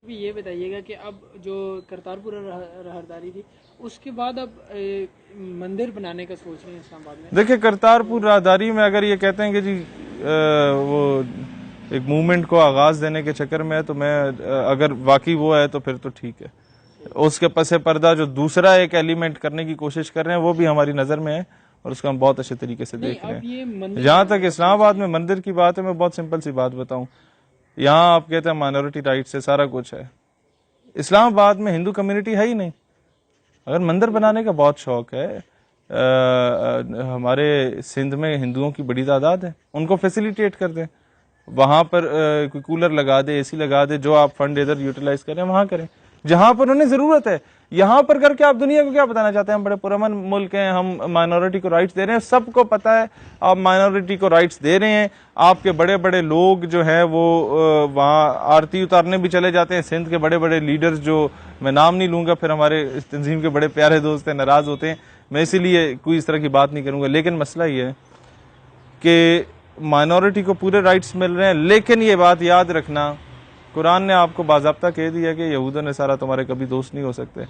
بھی یہ بتائیے گا کہ اب جو کرتارپور راہداری تھی اس کے بعد اب مندر بنانے کا سوچ رہے ہیں اسلام آباد میں. دیکھیں کرتارپور راہداری میں اگر یہ کہتے ہیں کہ جی وہ ایک موومنٹ کو آغاز دینے کے چکر میں ہے تو میں اگر واقعی وہ ہے تو پھر تو ٹھیک ہے. اس کے پس پردہ جو دوسرا ایک ایلیمنٹ کرنے کی کوشش کر رہے ہیں وہ بھی ہماری نظر میں ہے اور اس کو ہم بہت اچھے طریقے سے دیکھ رہے ہیں. جہاں تک اسلام آباد میں مندر کی بات ہے میں بہت سمپل سی بات بتاؤں. یہاں آپ کہتے ہیں مائنورٹی رائٹ سے سارا کچھ ہے. اسلام آباد میں ہندو کمیونٹی ہے ہی نہیں. اگر مندر بنانے کا بہت شوق ہے ہمارے سندھ میں ہندوؤں کی بڑی تعداد ہے, ان کو فیسیلیٹیٹ کر دیں. وہاں پر کوئی کولر لگا دے, اے سی لگا دے, جو آپ فنڈ ادھر یوٹیلائز کریں وہاں کریں جہاں پر انہیں ضرورت ہے. یہاں پر کر کے آپ دنیا کو کیا بتانا چاہتے ہیں ہم بڑے پرامن ملک ہیں, ہم مائنورٹی کو رائٹس دے رہے ہیں. سب کو پتا ہے آپ مائنورٹی کو رائٹس دے رہے ہیں. آپ کے بڑے بڑے لوگ جو ہیں وہ وہاں آرتی اتارنے بھی چلے جاتے ہیں. سندھ کے بڑے بڑے لیڈرز جو میں نام نہیں لوں گا پھر ہمارے اس تنظیم کے بڑے پیارے دوست ہیں ناراض ہوتے ہیں, میں اسی لیے کوئی اس طرح کی بات نہیں کروں گا. لیکن مسئلہ یہ ہے کہ مائنورٹی کو پورے رائٹس مل رہے ہیں. لیکن یہ بات یاد رکھنا قرآن نے آپ کو باضابطہ کہہ دیا کہ یہود و نصارہ تمہارے کبھی دوست نہیں ہو سکتے.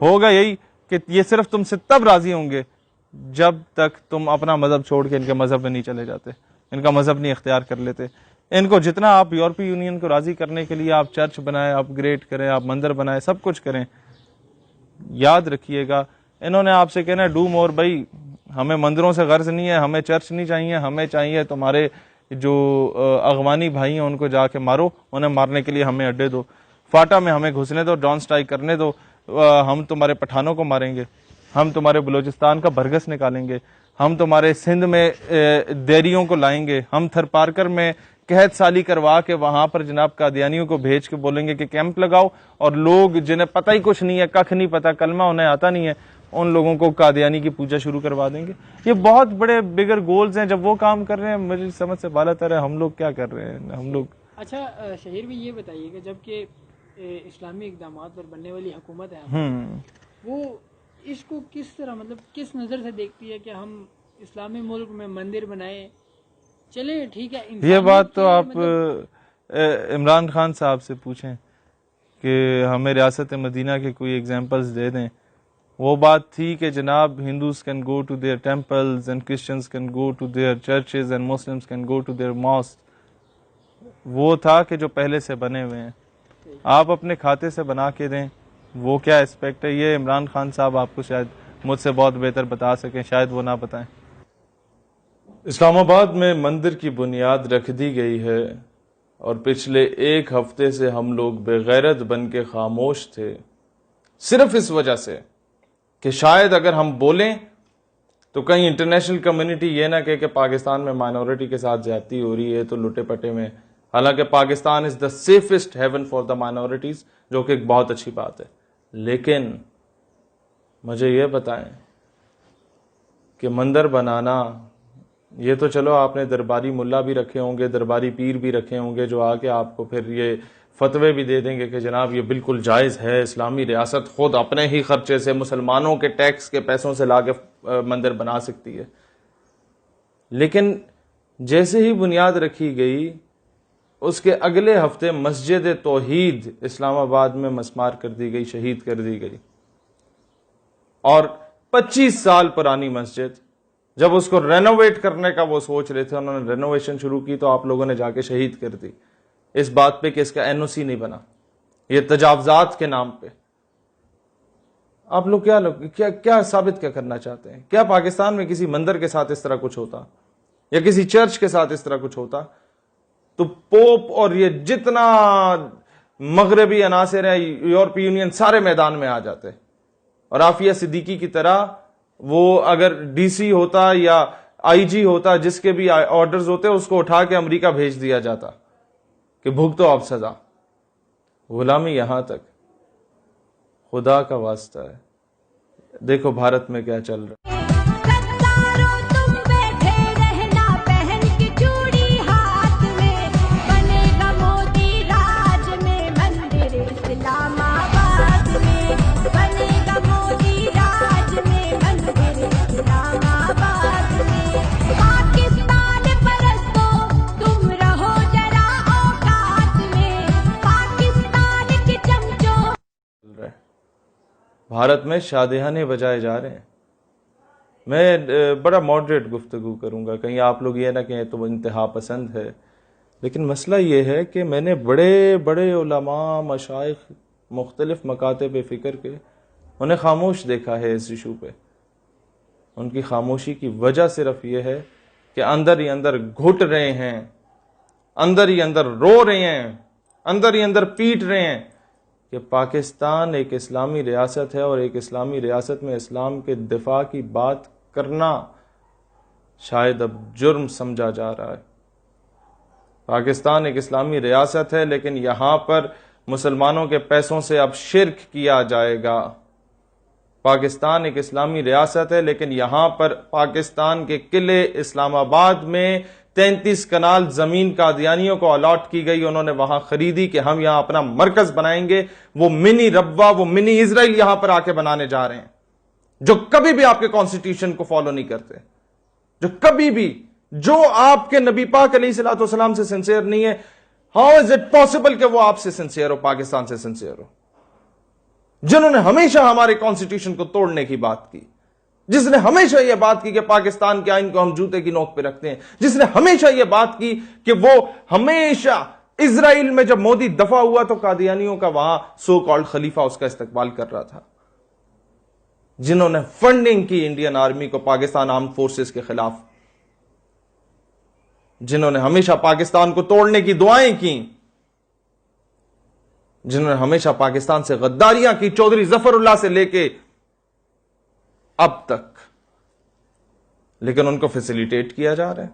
ہوگا یہی کہ یہ صرف تم سے تب راضی ہوں گے جب تک تم اپنا مذہب چھوڑ کے ان کے مذہب میں نہیں چلے جاتے, ان کا مذہب نہیں اختیار کر لیتے. ان کو جتنا آپ یورپی یونین کو راضی کرنے کے لیے آپ چرچ بنائیں, اپ گریڈ کریں, آپ مندر بنائیں, سب کچھ کریں, یاد رکھیے گا انہوں نے آپ سے کہنا ہے ڈو مور. بھائی ہمیں مندروں سے غرض نہیں ہے, ہمیں چرچ نہیں چاہیے, ہمیں چاہیے تمہارے جو اغوانی بھائی ہیں ان کو جا کے مارو, انہیں مارنے کے لیے ہمیں اڈے دو, فاٹا میں ہمیں گھسنے دو, ڈرون سٹرائک کرنے دو, ہم تمہارے پٹھانوں کو ماریں گے, ہم تمہارے بلوچستان کا برگس نکالیں گے, ہم تمہارے سندھ میں دیریوں کو لائیں گے, ہم تھر پارکر میں قحط سالی کروا کے وہاں پر جناب قادیانیوں کو بھیج کے بولیں گے کہ کیمپ لگاؤ, اور لوگ جنہیں پتہ ہی کچھ نہیں ہے, ککھ نہیں پتا, کلمہ انہیں آتا نہیں ہے, ان لوگوں کو قادیانی کی پوجا شروع کروا دیں گے. یہ بہت بڑے بگر گولز ہیں. جب وہ کام کر رہے ہیں میری سمجھ سے بالا تر ہے ہم لوگ کیا کر رہے ہیں ہم لوگ. اچھا شہیر بھی یہ بتائیے کہ جب کہ اسلامی اقدامات پر بننے والی حکومت ہے وہ اس کو کس طرح مطلب کس نظر سے دیکھتی ہے کہ ہم اسلامی ملک میں مندر بنائیں. چلیں ٹھیک ہے, یہ بات تو آپ عمران خان صاحب سے پوچھیں کہ ہمیں ریاست مدینہ کے کوئی ایگزامپلز دے دیں. وہ بات تھی کہ جناب Hindus can go to their temples and Christians can go to their churches and Muslims can go to their mosque. وہ تھا کہ جو پہلے سے بنے ہوئے ہیں آپ اپنے کھاتے سے بنا کے دیں. وہ کیا اسپیکٹ ہے یہ عمران خان صاحب آپ کو شاید مجھ سے بہت بہتر بتا سکیں, شاید وہ نہ بتائیں. اسلام آباد میں مندر کی بنیاد رکھ دی گئی ہے اور پچھلے ایک ہفتے سے ہم لوگ بے غیرت بن کے خاموش تھے صرف اس وجہ سے کہ شاید اگر ہم بولیں تو کہیں انٹرنیشنل کمیونٹی یہ نہ کہے کہ پاکستان میں مائنورٹی کے ساتھ زیادتی ہو رہی ہے تو لٹے پٹے میں. حالانکہ Pakistan is the safest haven for the minorities, جو کہ ایک بہت اچھی بات ہے. لیکن مجھے یہ بتائیں کہ مندر بنانا یہ تو چلو آپ نے درباری ملا بھی رکھے ہوں گے, درباری پیر بھی رکھے ہوں گے جو آ کے آپ کو پھر یہ فتوے بھی دے دیں گے کہ جناب یہ بالکل جائز ہے, اسلامی ریاست خود اپنے ہی خرچے سے مسلمانوں کے ٹیکس کے پیسوں سے لا کے مندر بنا سکتی ہے. لیکن جیسے ہی بنیاد رکھی گئی اس کے اگلے ہفتے مسجد توحید اسلام آباد میں مسمار کر دی گئی, شہید کر دی گئی. اور 25 سال پرانی مسجد جب اس کو رینوویٹ کرنے کا وہ سوچ رہے تھے, انہوں نے رینوویشن شروع کی تو آپ لوگوں نے جا کے شہید کر دی اس بات پہ کہ اس کا این او سی نہیں بنا, یہ تجاوزات کے نام پہ. آپ لوگ کیا ثابت کیا کرنا چاہتے ہیں؟ کیا پاکستان میں کسی مندر کے ساتھ اس طرح کچھ ہوتا یا کسی چرچ کے ساتھ اس طرح کچھ ہوتا تو پوپ اور یہ جتنا مغربی عناصر ہیں, یورپی یونین, سارے میدان میں آ جاتے. اور عافیہ صدیقی کی طرح وہ اگر ڈی سی ہوتا یا آئی جی ہوتا, جس کے بھی آرڈرز ہوتے, اس کو اٹھا کے امریکہ بھیج دیا جاتا کہ بھگتو اب سزا. غلامی یہاں تک. خدا کا واسطہ ہے دیکھو بھارت میں کیا چل رہا ہے. بھارت میں شادیانے بجائے جا رہے ہیں. میں بڑا ماڈریٹ گفتگو کروں گا, کہیں آپ لوگ یہ نہ کہیں تو انتہا پسند ہے, لیکن مسئلہ یہ ہے کہ میں نے بڑے بڑے علماء مشائخ مختلف مکاتب فکر کے انہیں خاموش دیکھا ہے اس ایشو پہ. ان کی خاموشی کی وجہ صرف یہ ہے کہ اندر ہی اندر گھٹ رہے ہیں, اندر ہی اندر رو رہے ہیں, اندر ہی اندر پیٹ رہے ہیں کہ پاکستان ایک اسلامی ریاست ہے اور ایک اسلامی ریاست میں اسلام کے دفاع کی بات کرنا شاید اب جرم سمجھا جا رہا ہے. پاکستان ایک اسلامی ریاست ہے, لیکن یہاں پر مسلمانوں کے پیسوں سے اب شرک کیا جائے گا. پاکستان ایک اسلامی ریاست ہے, لیکن یہاں پر پاکستان کے قلعے اسلام آباد میں 33 کنال زمین قادیانیوں کو الاٹ کی گئی, انہوں نے وہاں خریدی کہ ہم یہاں اپنا مرکز بنائیں گے. وہ منی ربوہ, وہ منی اسرائیل یہاں پر آ کے بنانے جا رہے ہیں, جو کبھی بھی آپ کے کانسٹیٹیوشن کو فالو نہیں کرتے, جو کبھی بھی, جو آپ کے نبی پاک علیہ الصلوۃ والسلام سے سنسیئر نہیں ہے. ہاؤ از اٹ پاسبل کہ وہ آپ سے سنسیئر ہو, پاکستان سے سنسیئر ہو؟ جنہوں نے ہمیشہ ہمارے کانسٹیٹیوشن کو توڑنے کی بات کی, جس نے ہمیشہ یہ بات کی کہ پاکستان کے آئین کو ہم جوتے کی نوک پہ رکھتے ہیں, جس نے ہمیشہ یہ بات کی کہ وہ ہمیشہ اسرائیل میں جب مودی دفاع ہوا تو قادیانیوں کا وہاں سو کالڈ خلیفہ اس کا استقبال کر رہا تھا, جنہوں نے فنڈنگ کی انڈین آرمی کو پاکستان آرمڈ فورسز کے خلاف, جنہوں نے ہمیشہ پاکستان کو توڑنے کی دعائیں کی, جنہوں نے ہمیشہ پاکستان سے غداریاں کی, چودھری ظفر اللہ سے لے کے اب تک, لیکن ان کو فیسیلیٹیٹ کیا جا رہا ہے.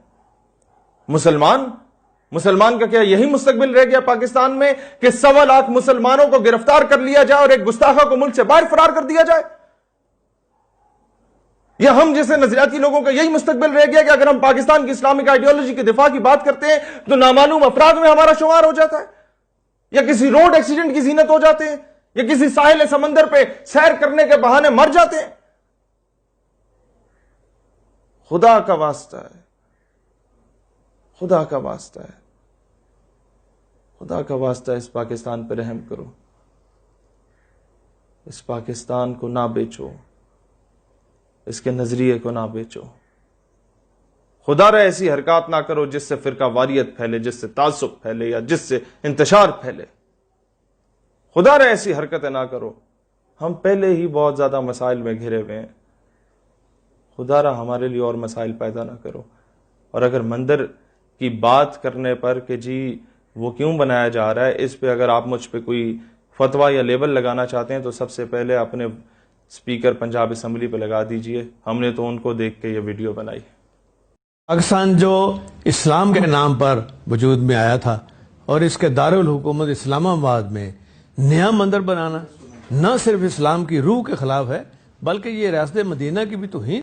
مسلمان کا کیا یہی مستقبل رہ گیا پاکستان میں کہ 1.25 لاکھ مسلمانوں کو گرفتار کر لیا جائے اور ایک گستاخہ کو ملک سے باہر فرار کر دیا جائے؟ یا ہم جیسے نظریاتی لوگوں کا یہی مستقبل رہ گیا کہ اگر ہم پاکستان کی اسلامک آئیڈیالوجی کے دفاع کی بات کرتے ہیں تو نامعلوم افراد میں ہمارا شمار ہو جاتا ہے, یا کسی روڈ ایکسیڈنٹ کی زینت ہو جاتے ہیں, یا کسی ساحل سمندر پہ سیر کرنے کے بہانے مر جاتے ہیں؟ خدا کا واسطہ ہے, خدا کا واسطہ ہے, خدا کا واسطہ ہے, اس پاکستان پہ رحم کرو, اس پاکستان کو نہ بیچو, اس کے نظریے کو نہ بیچو. خدا رہے ایسی حرکات نہ کرو جس سے فرقہ واریت پھیلے, جس سے تعصب پھیلے, یا جس سے انتشار پھیلے. خدا رہے ایسی حرکتیں نہ کرو. ہم پہلے ہی بہت زیادہ مسائل میں گھرے ہوئے ہیں, خدا رہا ہمارے لیے اور مسائل پیدا نہ کرو. اور اگر مندر کی بات کرنے پر کہ جی وہ کیوں بنایا جا رہا ہے, اس پہ اگر آپ مجھ پہ کوئی فتویٰ یا لیبل لگانا چاہتے ہیں تو سب سے پہلے اپنے اسپیکر پنجاب اسمبلی پہ لگا دیجئے. ہم نے تو ان کو دیکھ کے یہ ویڈیو بنائی. پاکستان جو اسلام کے نام پر وجود میں آیا تھا اور اس کے دارالحکومت اسلام آباد میں نیا مندر بنانا نہ صرف اسلام کی روح کے خلاف ہے بلکہ یہ ریاست مدینہ کی بھی توہین